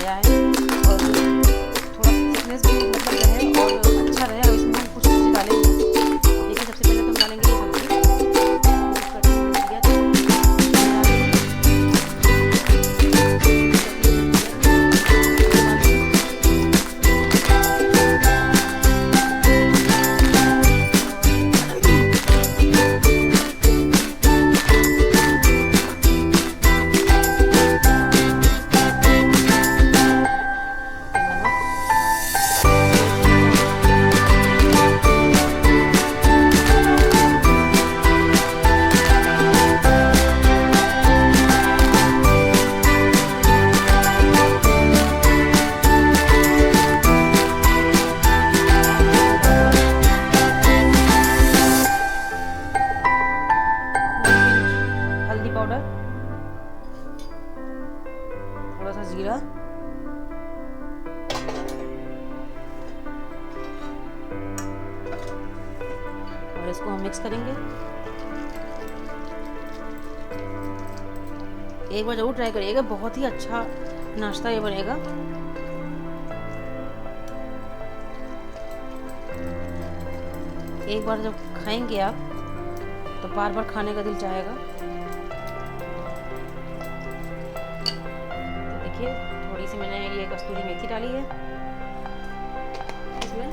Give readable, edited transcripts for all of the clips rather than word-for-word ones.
नया है और थोड़ा थिकनेस भी मतलब रहे और अच्छा रहे। और इसमें हम कुछ चीज़ें डालेंगे। देखिए सबसे पहले तो हम डालेंगे ये सब्जी। हल्दी पाउडर, थोड़ा सा जीरा, और इसको हम मिक्स करेंगे। एक बार जरूर ट्राई करिएगा, बहुत ही अच्छा नाश्ता ये बनेगा। एक बार जब खाएंगे आप तो बार बार खाने का दिल चाहेगा। तो देखिए थोड़ी सी मैंने ये कस्तूरी मेथी डाली है इसमें,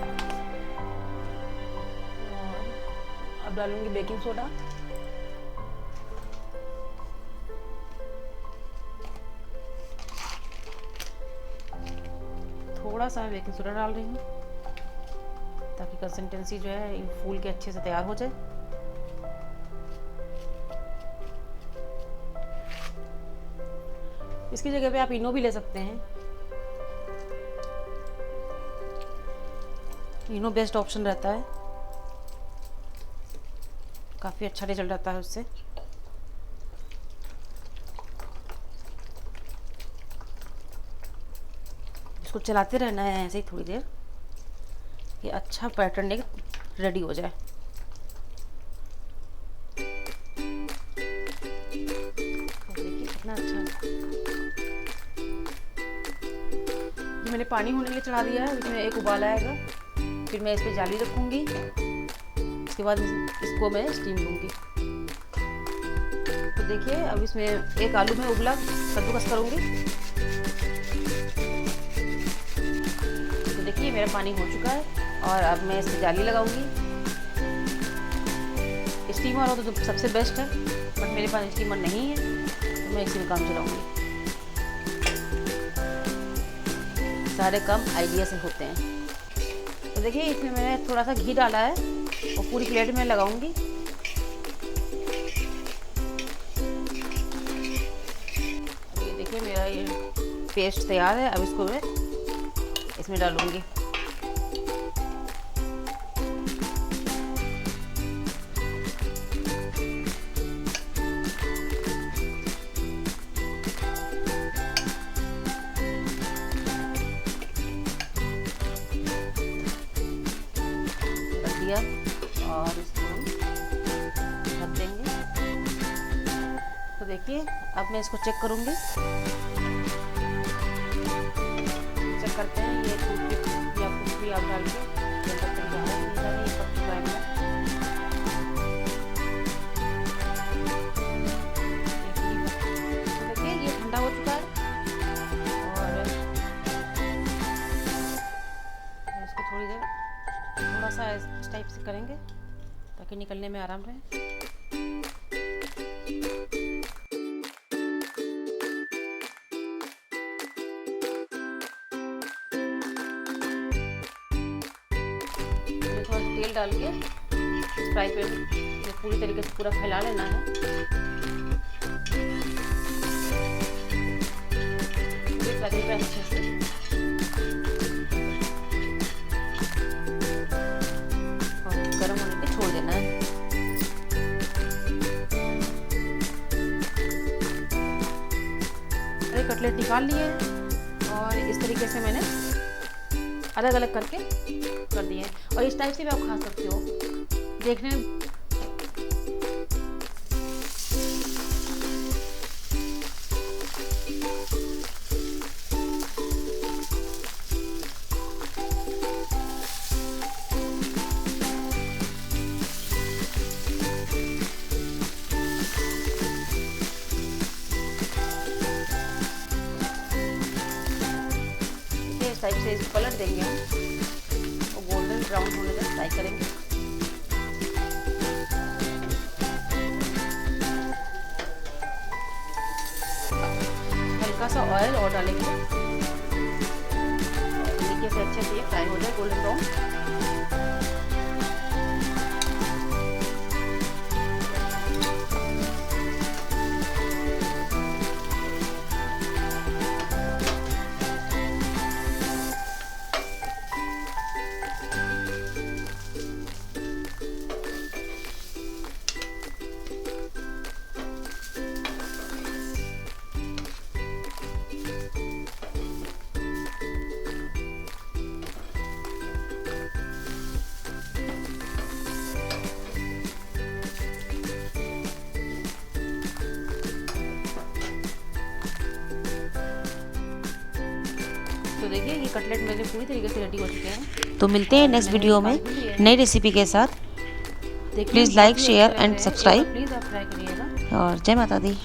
और अब डालूंगी बेकिंग सोडा। थोड़ा सा बेकिंग सोडा डाल रही हूँ ताकि कंसिस्टेंसी जो है फूल के अच्छे से तैयार हो जाए। इसकी जगह पे आप इनो भी ले सकते हैं। इनो बेस्ट ऑप्शन रहता है, काफ़ी अच्छा रिजल्ट आता है उससे। इसको चलाते रहना है ऐसे ही थोड़ी देर, ये अच्छा पैटर्न एक रेडी हो जाए। देखिए कितना अच्छा ये मैंने पानी होने के लिए चढ़ा दिया है। इसमें एक उबाल आएगा, फिर मैं इस पर जाली रखूँगी, उसके बाद इसको मैं स्टीम दूँगी। तो देखिए अब इसमें एक आलू में उबला कद्दूकस करूँगी। तो देखिए मेरा पानी हो चुका है और अब मैं इस पर जाली लगाऊंगी। स्टीमर हो तो सबसे बेस्ट है, बट मेरे पास स्टीमर नहीं है तो मैं इसी में काम चलाऊंगी। सारे काम आइडिया से होते हैं। तो देखिए इसमें मैंने थोड़ा सा घी डाला है और पूरी प्लेट में लगाऊंगी। अब ये देखिए मेरा ये पेस्ट तैयार है। अब इसको मैं इसमें डालूंगी। और इसको ढक देंगे। तो देखिए अब मैं इसको चेक करूंगी। चेक करते हैं ये टूथपिक या कुछ भी आप डाल के चेक करते हैं ये पक चुका है। तो देखिए ये ठंडा हो चुका है और इसको थोड़ी देर थोड़ा सा इस टाइप से करेंगे ताकि निकलने में आराम रहे। थोड़ा तेल डाल के फ्राई पैन में पूरी तरीके से पूरा फैला लेना है। पूरी अच्छे से गरम होने पे छोड़ देना है। अरे कटलेट निकाल लिए और इस तरीके से मैंने अलग अलग करके कर दिए और इस टाइप से भी आप खा सकते हो। देखने साइड से इसको पलट देंगे हम, वो गोल्डन ब्राउन होने तक फ्राई करेंगे। हल्का सा ऑयल और डालेंगे, देखिए से अच्छे से ये फ्राई हो जाए गोल्डन ब्राउन। तो देखिए ये कटलेट मेरे पूरी तरीके से रेडी हो चुके हैं। तो मिलते हैं नेक्स्ट वीडियो में नई रेसिपी के साथ। Please like share and subscribe please आप ट्राई करिएगा। और जय माता दी।